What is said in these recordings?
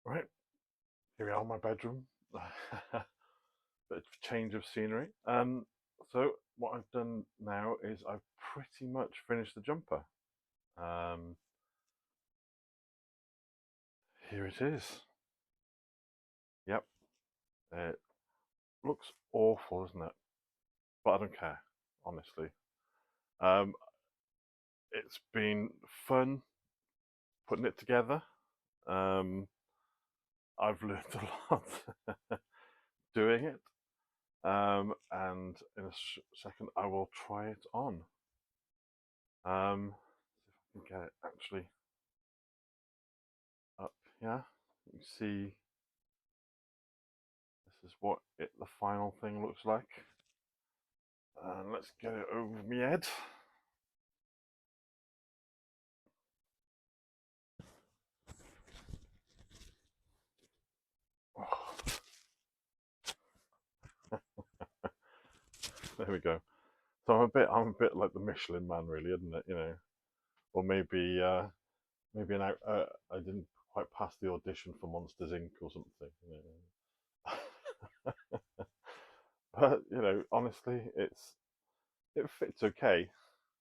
Right, here we are in my bedroom. Bit of change of scenery. So what I've done now is I've pretty much finished the jumper. Um, Here it is. Yep, it looks awful, isn't it? But I don't care, honestly. Um, it's been fun putting it together. Um, I've learned a lot doing it. And in a second, I will try it on. See if I can get it actually up here. You see, this is what the final thing looks like. And let's get it over my head. Oh, there we go. So I'm a bit like the Michelin Man, really, isn't it? You know, or maybe I didn't quite pass the audition for Monsters Inc. or something. You know. But you know, honestly, it fits okay.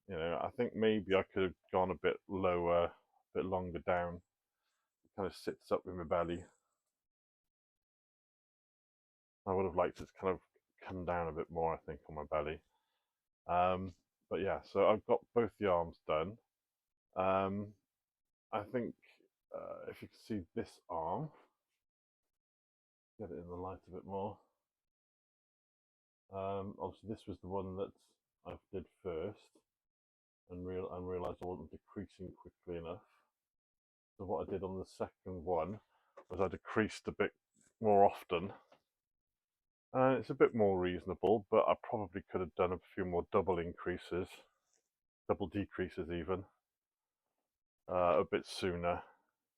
You know, I think maybe I could have gone a bit lower, a bit longer down. It kind of sits up with my belly. I would have liked it to kind of come down a bit more, I think, on my belly. Um, but yeah, so I've got both the arms done. Um, I think if you can see this arm, get it in the light a bit more. Obviously, this was the one that I did first, and realised I wasn't decreasing quickly enough. So what I did on the second one was I decreased a bit more often. It's a bit more reasonable, but I probably could have done a few more double increases, double decreases even, a bit sooner,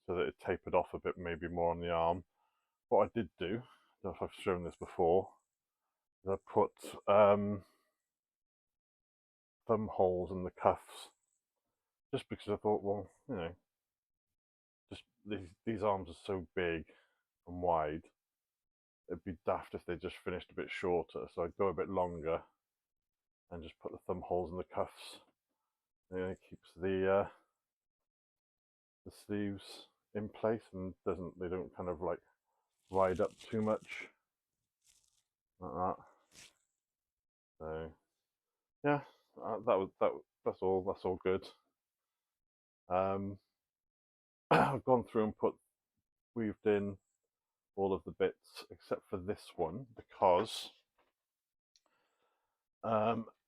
so that it tapered off a bit, maybe more on the arm. What I did do, I don't know if I've shown this before, is I put thumb holes in the cuffs, just because I thought, well, you know, just these arms are so big and wide, it'd be daft if they just finished a bit shorter. So I'd go a bit longer and just put the thumb holes in the cuffs. And it keeps the sleeves in place and they don't kind of like ride up too much like that. So yeah, that's all good. Um, I've gone through and weaved in all of the bits except for this one because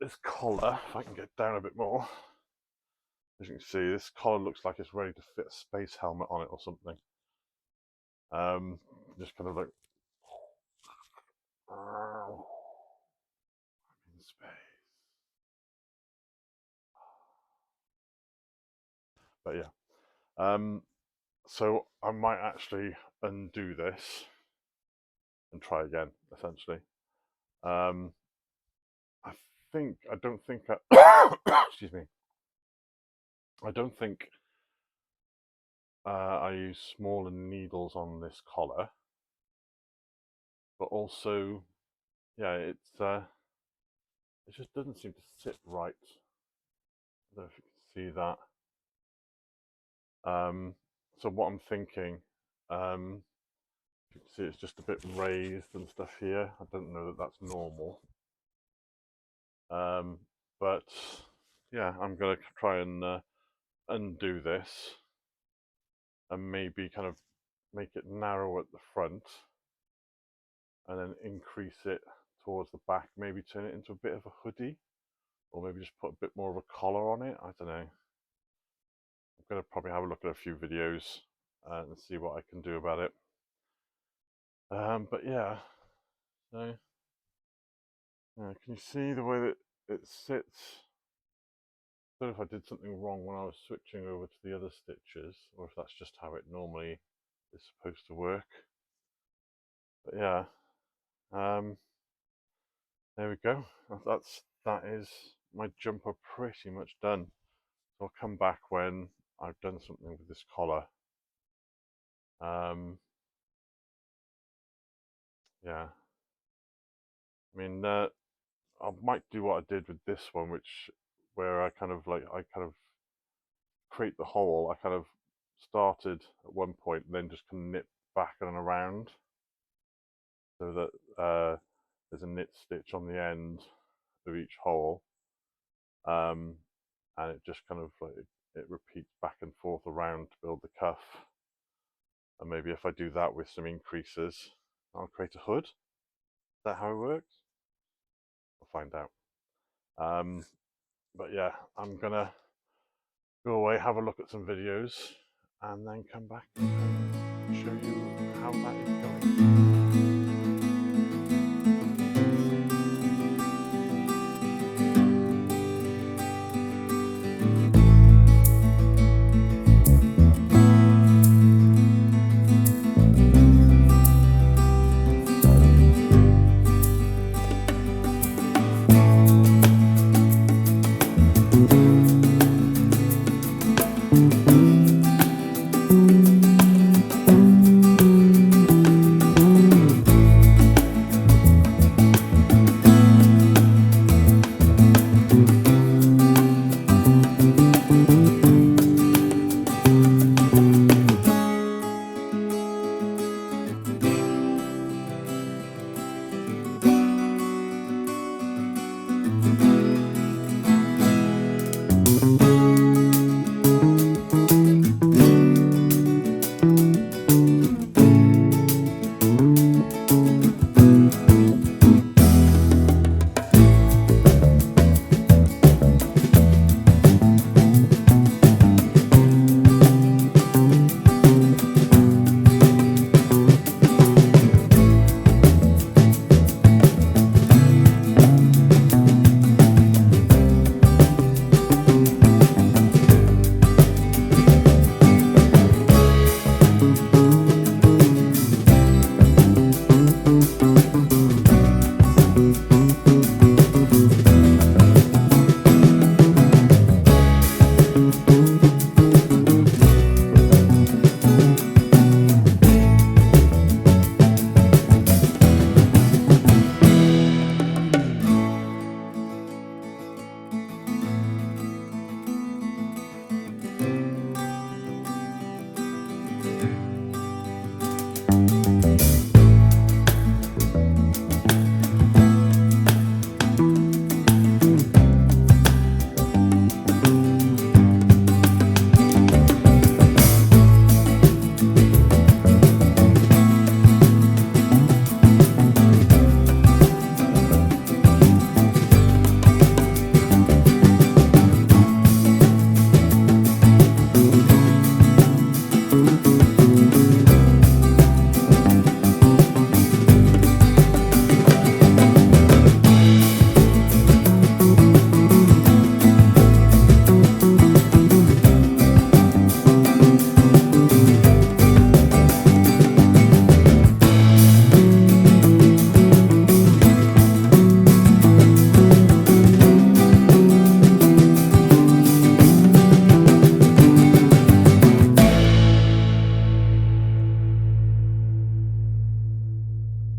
this collar, if I can get down a bit more, as you can see, this collar looks like it's ready to fit a space helmet on it or something. Just kind of like in space. But yeah, so I might actually undo this and try again. Essentially, um, I don't think excuse me. I don't think I use smaller needles on this collar, but also, yeah, it just doesn't seem to sit right. I don't know if you can see that. So what I'm thinking, um, you can see it's just a bit raised and stuff here. I don't know that that's normal. But yeah, I'm going to try and undo this and maybe kind of make it narrow at the front and then increase it towards the back, maybe turn it into a bit of a hoodie or maybe just put a bit more of a collar on it. I don't know. I'm going to probably have a look at a few videos and see what I can do about it. But yeah, so can you see the way that it sits? I don't know if I did something wrong when I was switching over to the other stitches, or if that's just how it normally is supposed to work. But yeah, um, there we go. That is my jumper pretty much done. So I'll come back when I've done something with this collar. yeah, I mean, I might do what I did with this one, which where I kind of create the hole. I kind of started at one point and then just kind of knit back and around so that there's a knit stitch on the end of each hole, um, and it just kind of it repeats back and forth around to build the cuff. And maybe if I do that with some increases, I'll create a hood. Is that how it works? We'll find out. But yeah, I'm gonna go away, have a look at some videos, and then come back and show you how that is going.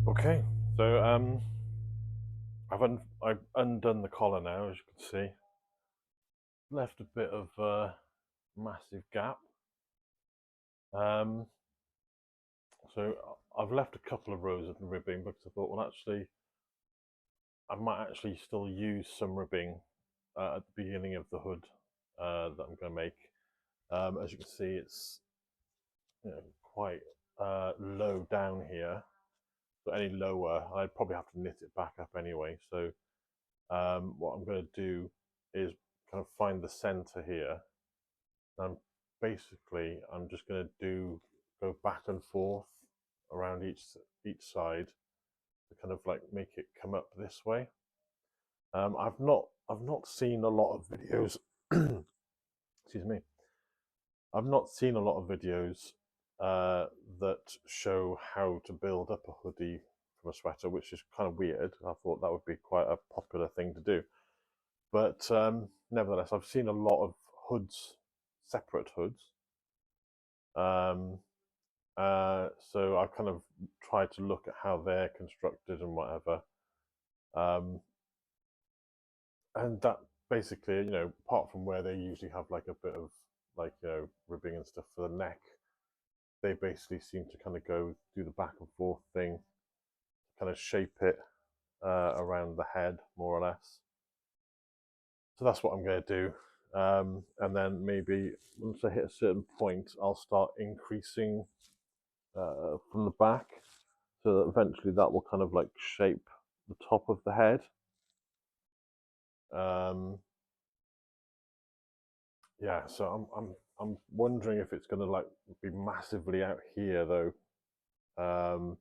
Okay, so I've undone the collar now, as you can see. Left a bit of massive gap. Um, so I've left a couple of rows of ribbing because I thought, well, actually, I might actually still use some ribbing at the beginning of the hood that I'm going to make. As you can see, it's quite low down here. So any lower, I'd probably have to knit it back up anyway. So what I'm going to do is kind of find the center here. And I'm just going to go back and forth around each side to kind of like make it come up this way. I've not seen a lot of videos. Excuse me. I've not seen a lot of videos that show how to build up a hoodie from a sweater, which is kind of weird. I thought that would be quite a popular thing to do. But nevertheless, I've seen a lot of hoods, separate hoods. So I've kind of tried to look at how they're constructed and whatever. And that basically, apart from where they usually have like a bit of like, ribbing and stuff for the neck, they basically seem to kind of go do the back and forth thing, kind of shape it around the head more or less. So that's what I'm going to do. And then maybe once I hit a certain point, I'll start increasing from the back, so that eventually that will kind of like shape the top of the head. Yeah, so I'm wondering if it's going to like be massively out here though. So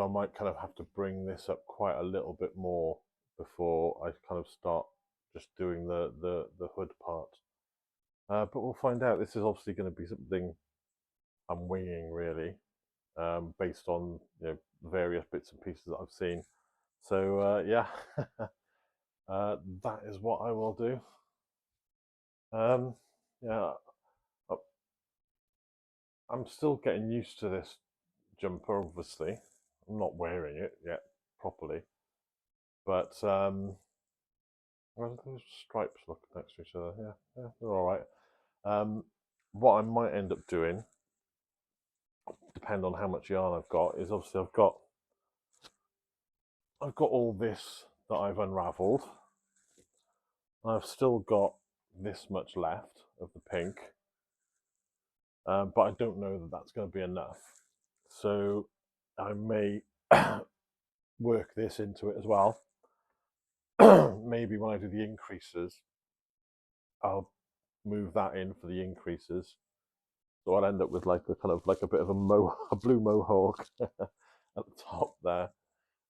I might kind of have to bring this up quite a little bit more before I kind of start just doing the hood part. But we'll find out. This is obviously going to be something I'm winging really, based on various bits and pieces that I've seen. So yeah, that is what I will do. Yeah, I'm still getting used to this jumper. Obviously, I'm not wearing it yet properly, but well, those stripes look next to each other. Yeah, they're all right. What I might end up doing, depend on how much yarn I've got, is obviously I've got all this that I've unravelled. I've still got this much left of the pink, but I don't know that that's going to be enough. So I may work this into it as well. Maybe when I do the increases, I'll move that in for the increases. So I'll end up with like a kind of like a bit of a blue mohawk at the top there.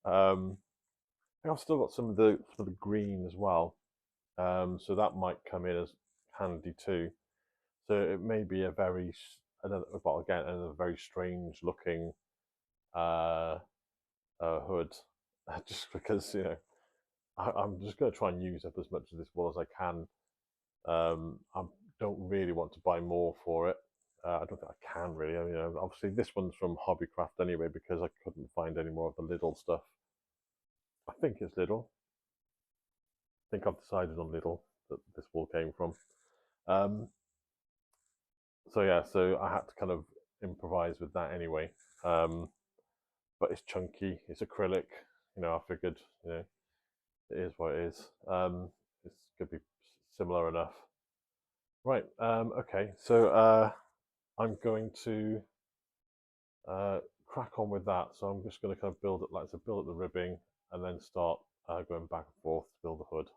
I've still got some of the green as well, so that might come in as handy too. So it may be another very strange looking uh, hood, just because I'm just going to try and use up as much of this wool as I can. I don't really want to buy more for it. I don't think I can really. I mean, obviously this one's from Hobbycraft anyway because I couldn't find any more of the Lidl stuff. I think it's Lidl. I think I've decided on Lidl that this wool came from. Um, so yeah, so I had to kind of improvise with that anyway. But it's chunky, it's acrylic. I figured, it is what it is. It's gonna be similar enough. Right. Okay. So I'm going to crack on with that. So I'm just going to kind of build up the ribbing, and then start going back and forth to build the hood.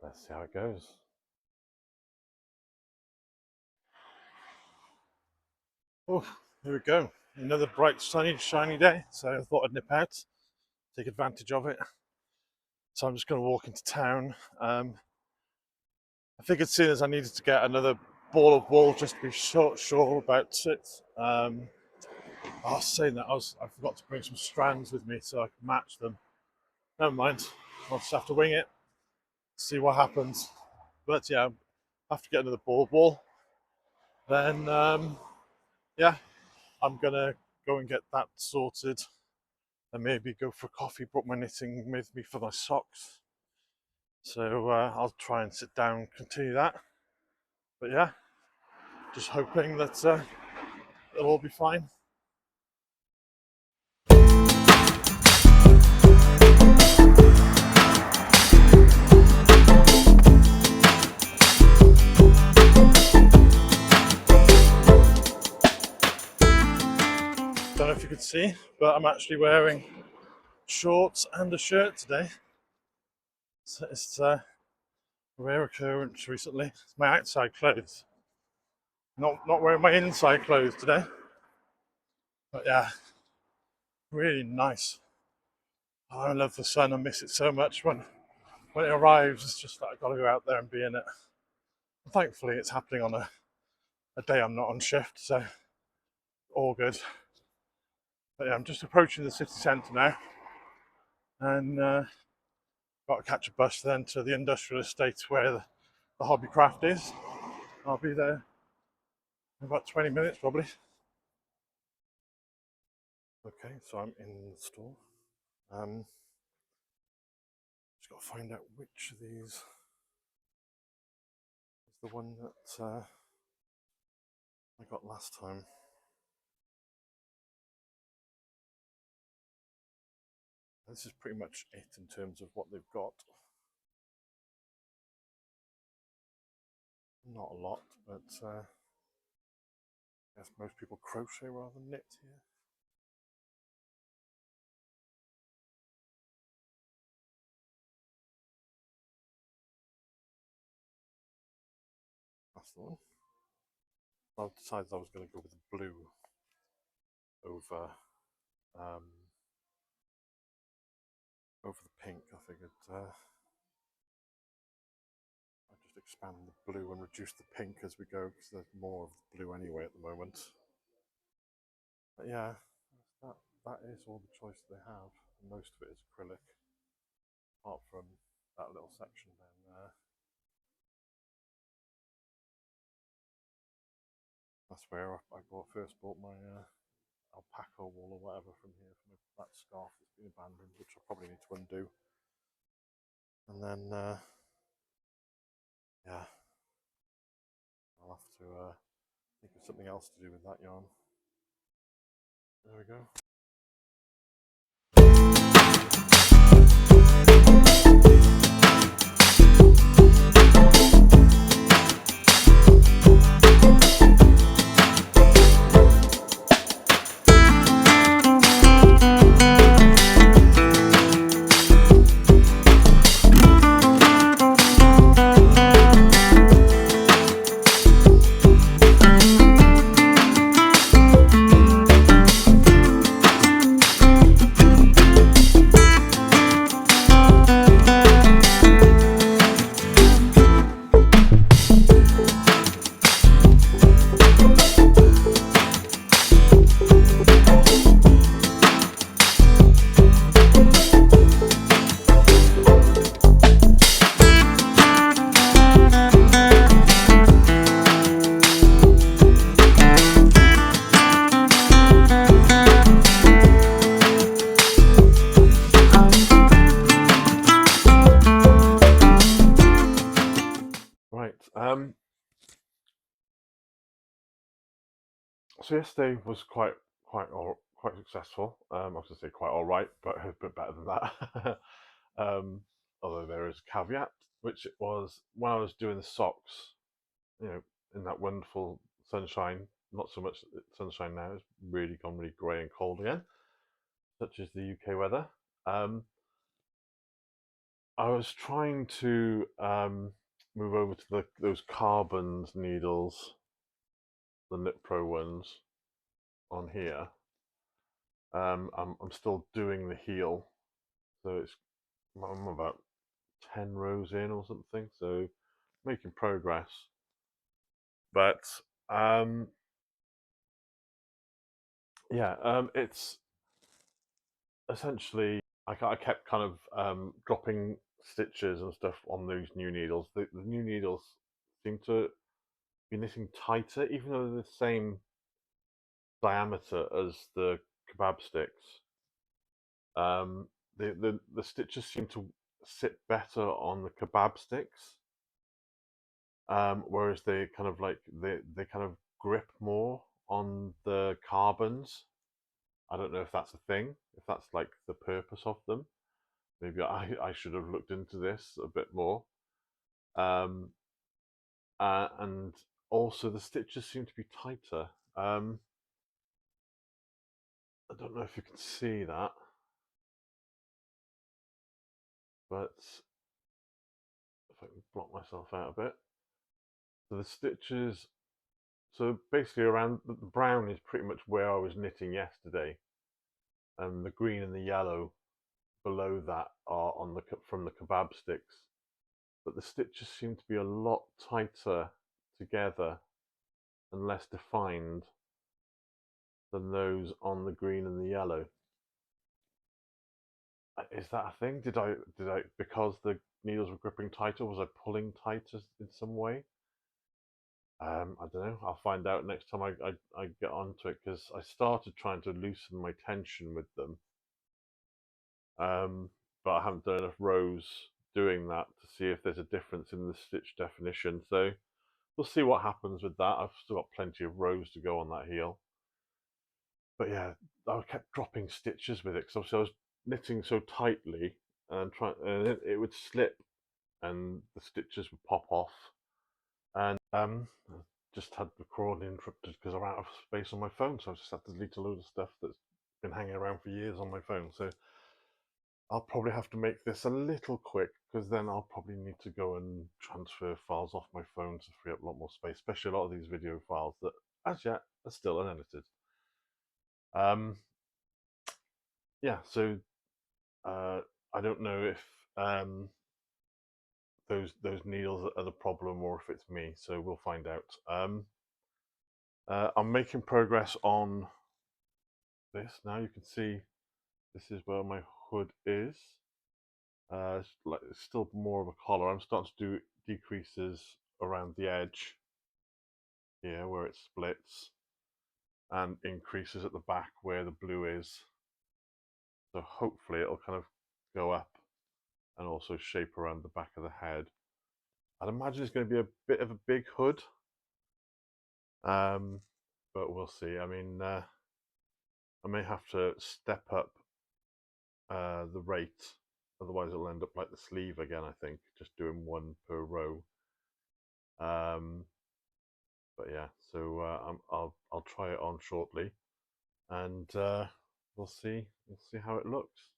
Let's see how it goes. Oh, here we go. Another bright, sunny, shiny day. So I thought I'd nip out, take advantage of it. So I'm just going to walk into town. I figured soon as I needed to get another ball of wool just to be sure about it. I was saying that I forgot to bring some strands with me so I can match them. Never mind. I'll just have to wing it, see what happens. But yeah, I have to get another ball of wool. Then yeah, I'm gonna go and get that sorted, and maybe go for a coffee. Brought my knitting with me for my socks, so I'll try and sit down and continue that. But yeah, just hoping that it'll all be fine. Don't know if you could see, but I'm actually wearing shorts and a shirt today. So it's a rare occurrence recently. It's my outside clothes. Not wearing my inside clothes today. But yeah, really nice. Oh, I love the sun. I miss it so much. When it arrives, it's just like I've got to go out there and be in it. And thankfully, it's happening on a day I'm not on shift, so all good. But yeah, I'm just approaching the city centre now, and got to catch a bus then to the industrial estate where the Hobbycraft is. I'll be there About 20 minutes probably. Okay, so I'm in the store. Just got to find out which of these is the one that I got last time. This is pretty much it in terms of what they've got. Not a lot, but I guess most people crochet rather than knit here. That's the one. I decided I was going to go with the blue um, over the pink. I figured I'd just expand the blue and reduce the pink as we go, because there's more of the blue anyway at the moment. But yeah, that is all the choice they have. Most of it is acrylic, apart from that little section down there. That's where I first bought my alpaca wool or whatever from here, from that scarf that's been abandoned, which I probably need to undo. And then, yeah, I'll have to think of something else to do with that yarn. There we go. Right. So yesterday was quite successful. I was going to say quite all right, but a bit better than that. Although there is a caveat, which it was when I was doing the socks. You know, in that wonderful sunshine. Not so much sunshine now. It's really gone really grey and cold again, such as the UK weather. Um, I was trying to move over to those carbon needles, the Knit Pro ones, on here. I'm still doing the heel, so I'm about 10 rows in or something, so making progress. But yeah, it's essentially I kept kind of dropping stitches and stuff on those new needles. The new needles seem to be knitting tighter, even though they're the same diameter as the kebab sticks. The stitches seem to sit better on the kebab sticks, whereas they kind of they kind of grip more on the carbons. I don't know if that's a thing, if that's like the purpose of them. Maybe I should have looked into this a bit more. Um, and also the stitches seem to be tighter. I don't know if you can see that, but if I can block myself out a bit. So the stitches, so basically around the brown is pretty much where I was knitting yesterday, and the green and the yellow below that are on from the kebab sticks. But the stitches seem to be a lot tighter together and less defined than those on the green and the yellow. Is that a thing? Did I because the needles were gripping tighter? Was I pulling tighter in some way? I don't know. I'll find out next time I get onto it, because I started trying to loosen my tension with them, but I haven't done enough rows doing that to see if there's a difference in the stitch definition. So we'll see what happens with that. I've still got plenty of rows to go on that heel. But yeah, I kept dropping stitches with it because obviously I was knitting so tightly and and it would slip and the stitches would pop off. And I just had the recording interrupted because I'm out of space on my phone, so I just had to delete a load of stuff that's been hanging around for years on my phone. So I'll probably have to make this a little quick, because then I'll probably need to go and transfer files off my phone to free up a lot more space, especially a lot of these video files that, as yet, are still unedited. Yeah, so I don't know if those needles are the problem or if it's me, so we'll find out. I'm making progress on this now. You can see this is where my hood is. It's still more of a collar. I'm starting to do decreases around the edge here where it splits, and increases at the back where the blue is. So hopefully it'll kind of go up and also shape around the back of the head. I'd imagine it's going to be a bit of a big hood, but we'll see. I mean, I may have to step up the rate, otherwise it'll end up like the sleeve again, I think, just doing one per row. But yeah, so I'll try it on shortly, and we'll see how it looks.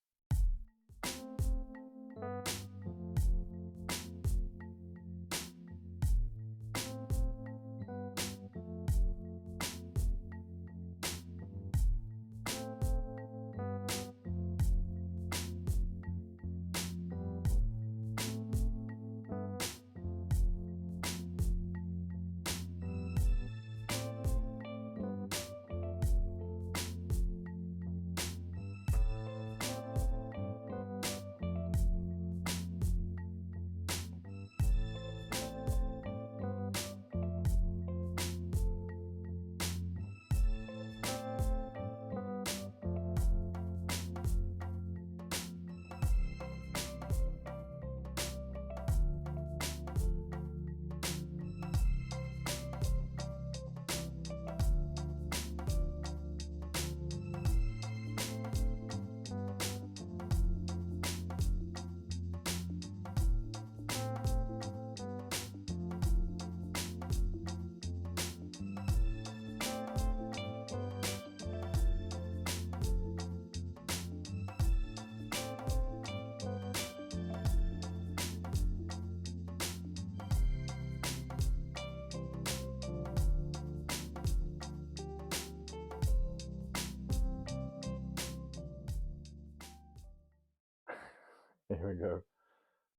Here we go.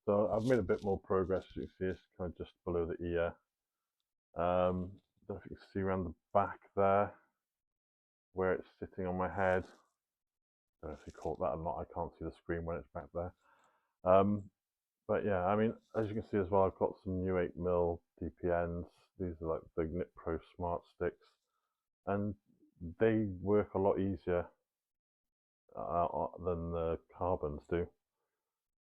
So I've made a bit more progress. As you can see, it's kind of just below the ear. Don't know if you can see around the back there, where it's sitting on my head. Don't know if you caught that or not. I can't see the screen when it's back there. But yeah, I mean, as you can see as well, I've got some new 8mm DPNs. These are like the Knit Pro Smart Sticks, and they work a lot easier than the carbons do.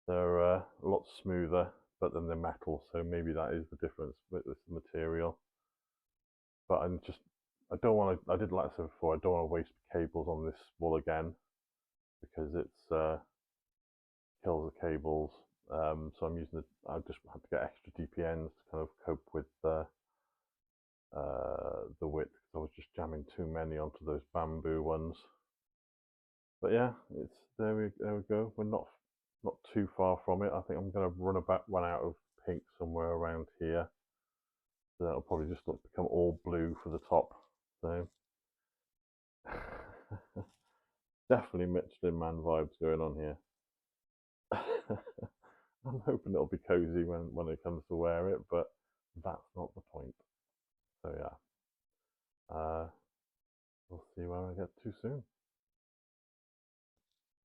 They're a lot smoother, but then they're metal, so maybe that is the difference with this material. But I don't want to, I did like I said before, I don't want to waste cables on this wool again, because it's kills the cables. So I'm using I just had to get extra DPNs to kind of cope with the width, because I was just jamming too many onto those bamboo ones. But yeah, it's there we go. We're not too far from it. I think I'm going to run out of pink somewhere around here. So that'll probably just become all blue for the top. So definitely Michelin Man vibes going on here. I'm hoping it'll be cozy when it comes to wear it, but that's not the point. So yeah, we'll see where I get to soon.